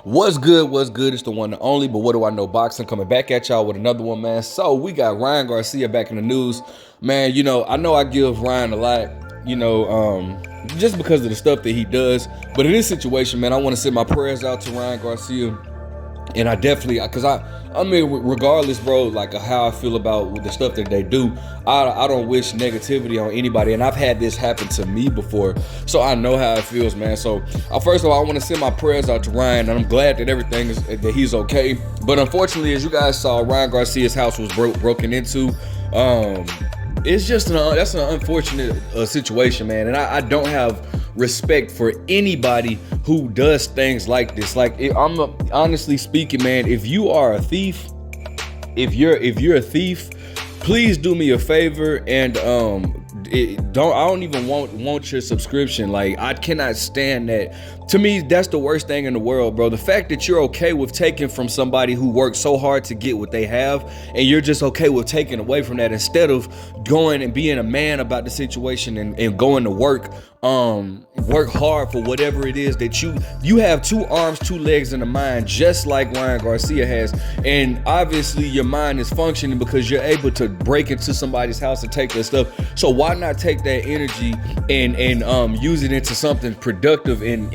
What's good? What's good? It's the one and only, but what do I know? Boxing coming back at y'all with another one, man. So we got Ryan Garcia back in the news, man. I know I give Ryan a lot, just because of the stuff that he does. But in this situation, man, I want to send my prayers out to Ryan Garcia. And I definitely, because I mean, regardless, bro, like how I feel about the stuff that they do, I don't wish negativity on anybody. And I've had this happen to me before, so I know how it feels, man. So first of all, I want to send my prayers out to Ryan, and I'm glad that that he's okay. But unfortunately, as you guys saw, Ryan Garcia's house was broken into. It's just that's an unfortunate situation, man. And I don't have respect for anybody who does things like this. Honestly speaking, man, if you are a thief, if you're a thief, please do me a favor and I don't even want your subscription. Like, I cannot stand that. To me, that's the worst thing in the world, bro. The fact that you're okay with taking from somebody who worked so hard to get what they have, and you're just okay with taking away from that instead of going and being a man about the situation and going to work hard for whatever it is that you have. 2 arms, 2 legs, and a mind, just like Ryan Garcia has. And obviously your mind is functioning because you're able to break into somebody's house and take their stuff. So why not take that energy and use it into something productive and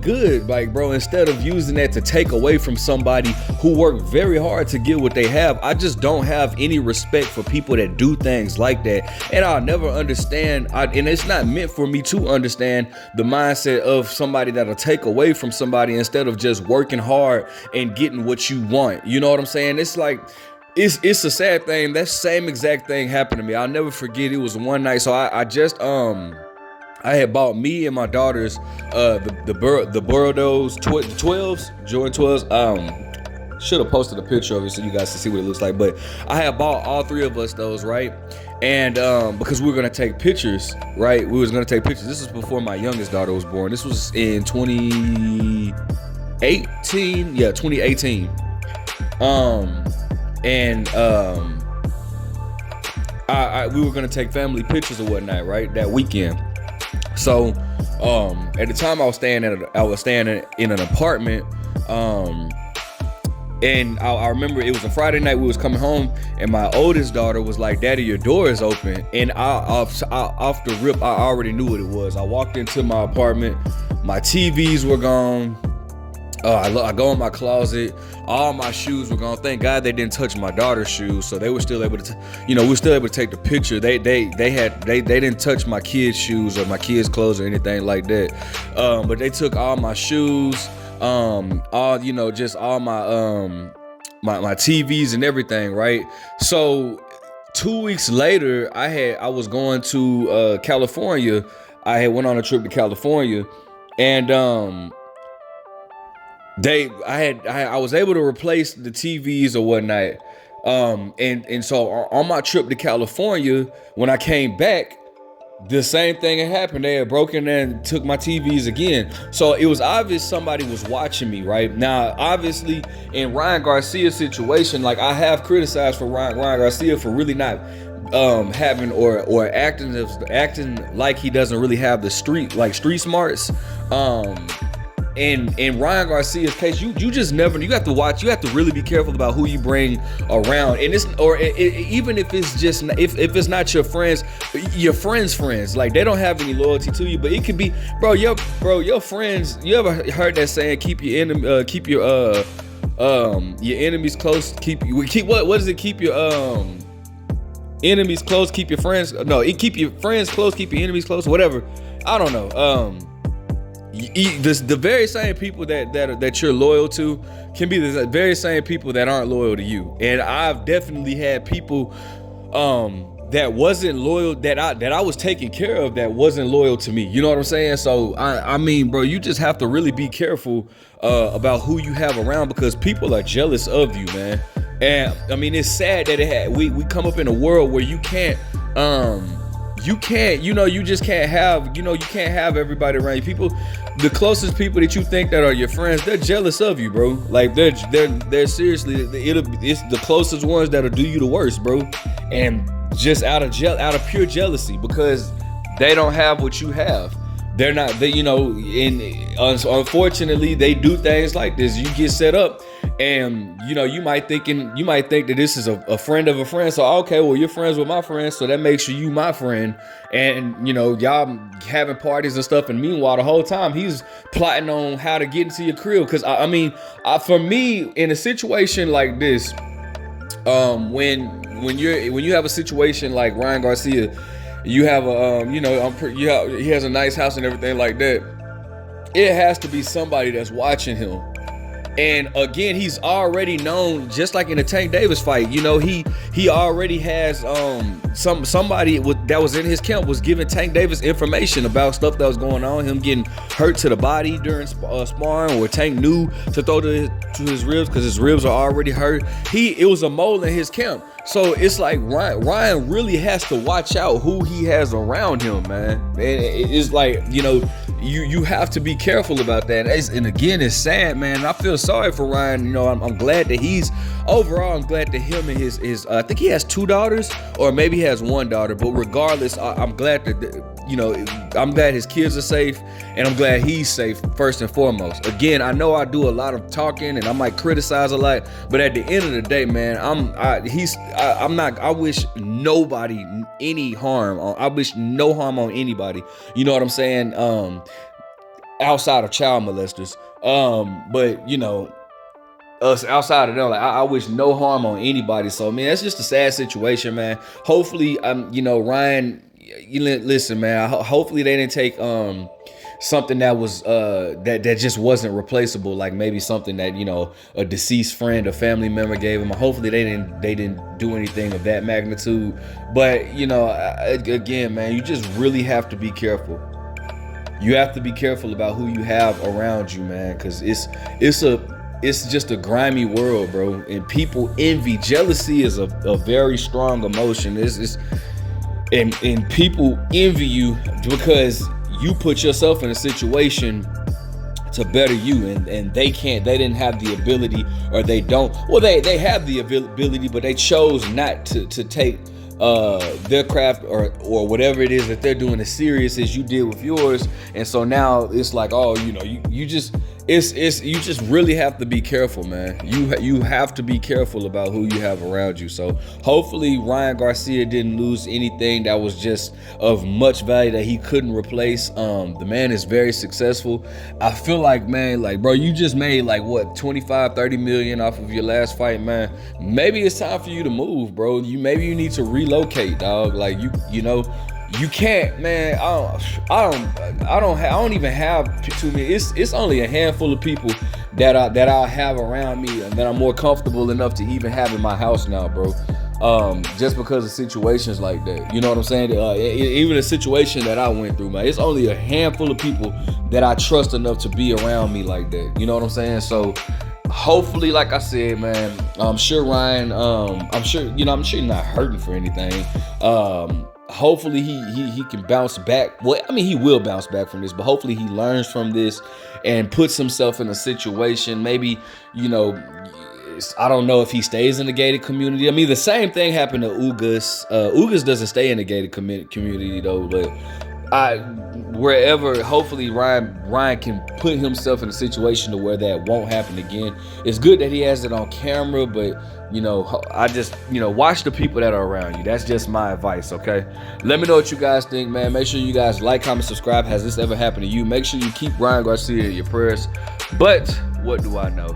good, like, bro, instead of using that to take away from somebody who worked very hard to get what they have. I just don't have any respect for people that do things like that, and I'll never understand, and it's not meant for me to understand the mindset of somebody that'll take away from somebody instead of just working hard and getting what you want. You know what I'm saying? It's like, it's a sad thing. That same exact thing happened to me. I'll never forget. It was one night. So I had bought me and my daughters the Bordeaux 12s, Jordan 12s. Should have posted a picture of it so you guys can see what it looks like. But I had bought all 3 of us those, right? And because we were gonna take pictures, right? We was gonna take pictures. This was before my youngest daughter was born. This was in 2018. Yeah, 2018. We were gonna take family pictures or whatnot, right? That weekend. So, at the time I was staying in an apartment, and I remember it was a Friday night. We was coming home, and my oldest daughter was like, "Daddy, your door is open." And off the rip, I already knew what it was. I walked into my apartment, my TVs were gone. I go in my closet, all my shoes were gone. Thank God they didn't touch my daughter's shoes, so they were still able to, we were still able to take the picture. They didn't touch my kids' shoes or my kids' clothes or anything like that. But they took all my shoes, just all my TVs and everything, right? So 2 weeks later, I was going to California. I had went on a trip to California, and I was able to replace the TVs or whatnot. And so on my trip to California, when I came back, the same thing had happened. They had broken and took my TVs again. So it was obvious somebody was watching me, right? Now, obviously, in Ryan Garcia's situation, like, I have criticized for Ryan Garcia for really not having or acting like he doesn't really have the street smarts. In Ryan Garcia's case, you just never, you have to watch, you have to really be careful about who you bring around. And even if it's just, if it's not your friends, like, they don't have any loyalty to you, but it could be, your friends. You ever heard that saying, keep your enemies close, keep what is it? Keep your enemies close, keep your friends, keep your friends close, keep your enemies close, whatever. I don't know. The very same people that you're loyal to can be the very same people that aren't loyal to you. And I've definitely had people that wasn't loyal, that I was taking care of, that wasn't loyal to me. You know what I'm saying? So I mean, bro, you just have to really be careful about who you have around, because people are jealous of you, man. And I mean, it's sad that we come up in a world where you can't you just can't have, you can't have everybody around you. People, the closest people that you think that are your friends, they're jealous of you, bro. Like, they're seriously, it's the closest ones that'll do you the worst, bro. And just out of pure jealousy, because they don't have what you have. they're not, they, you know, unfortunately they do things like this. You get set up, and you know, you might think that this is a friend of a friend. So okay, well, you're friends with my friend, so that makes you my friend, and you know, y'all having parties and stuff. And meanwhile, the whole time he's plotting on how to get into your crib. Because I mean, for me, in a situation like this, when you have a situation like Ryan Garcia, you have a he has a nice house and everything like that. It has to be somebody that's watching him. And again, he's already known, just like in the Tank Davis fight, you know, he already has somebody that was in his camp was giving Tank Davis information about stuff that was going on, him getting hurt to the body during sparring, or Tank knew to throw to his ribs because his ribs are already hurt. It was a mole in his camp. So it's like Ryan really has to watch out who he has around him, man. And it's like, you know, you have to be careful about that. And again, it's sad, man. I feel sorry for Ryan. You know, I'm glad that I'm glad that him and his I think he has 2 daughters, or maybe he has 1 daughter. But regardless, I'm glad that, you know, I'm glad his kids are safe, and I'm glad he's safe first and foremost. Again, I know I do a lot of talking and I might criticize a lot, but at the end of the day, man, I wish nobody any harm. I wish no harm on anybody. You know what I'm saying? Outside of child molesters. But you know, us outside of them, like I wish no harm on anybody. So man, it's just a sad situation, man. Hopefully, you know, Ryan, listen, man. Hopefully they didn't take something that was that just wasn't replaceable, like maybe something that, you know, a deceased friend or family member gave him. Hopefully they didn't do anything of that magnitude. But you know, again, man, you just really have to be careful. You have to be careful about who you have around you, man, because it's just a grimy world, bro. And people envy. Jealousy is a very strong emotion. And people envy you because you put yourself in a situation to better you, and they didn't have the ability, or they don't. Well, they have the ability, but they chose not to take their craft or whatever it is that they're doing as serious as you did with yours. And so now it's like, oh, you know, you just really have to be careful, man. You have to be careful about who you have around you. So hopefully Ryan Garcia didn't lose anything that was just of much value that he couldn't replace. The man is very successful. I feel like, man, like, bro, you just made like what, 25-30 million off of your last fight, man. Maybe it's time for you to move, bro. Maybe you need to relocate, dog. Like you know, you can't, man. I don't even have too many. It's only a handful of people that I have around me and that I'm more comfortable enough to even have in my house now, bro. Just because of situations like that. You know what I'm saying? Even a situation that I went through, man. It's only a handful of people that I trust enough to be around me like that. You know what I'm saying? So hopefully, like I said, man, I'm sure Ryan, I'm sure you're not hurting for anything. Hopefully he can bounce back. Well, I mean, he will bounce back from this, but hopefully he learns from this and puts himself in a situation. Maybe, you know, I don't know if he stays in the gated community. I mean, the same thing happened to Ugas. Ugas doesn't stay in the gated community though, but wherever, hopefully Ryan can put himself in a situation to where that won't happen again. It's good that he has it on camera, but you know, I just, you know, watch the people that are around you. That's just my advice, okay? Let me know what you guys think, man. Make sure you guys like, comment, subscribe. Has this ever happened to you? Make sure you keep Ryan Garcia in your prayers. But what do I know?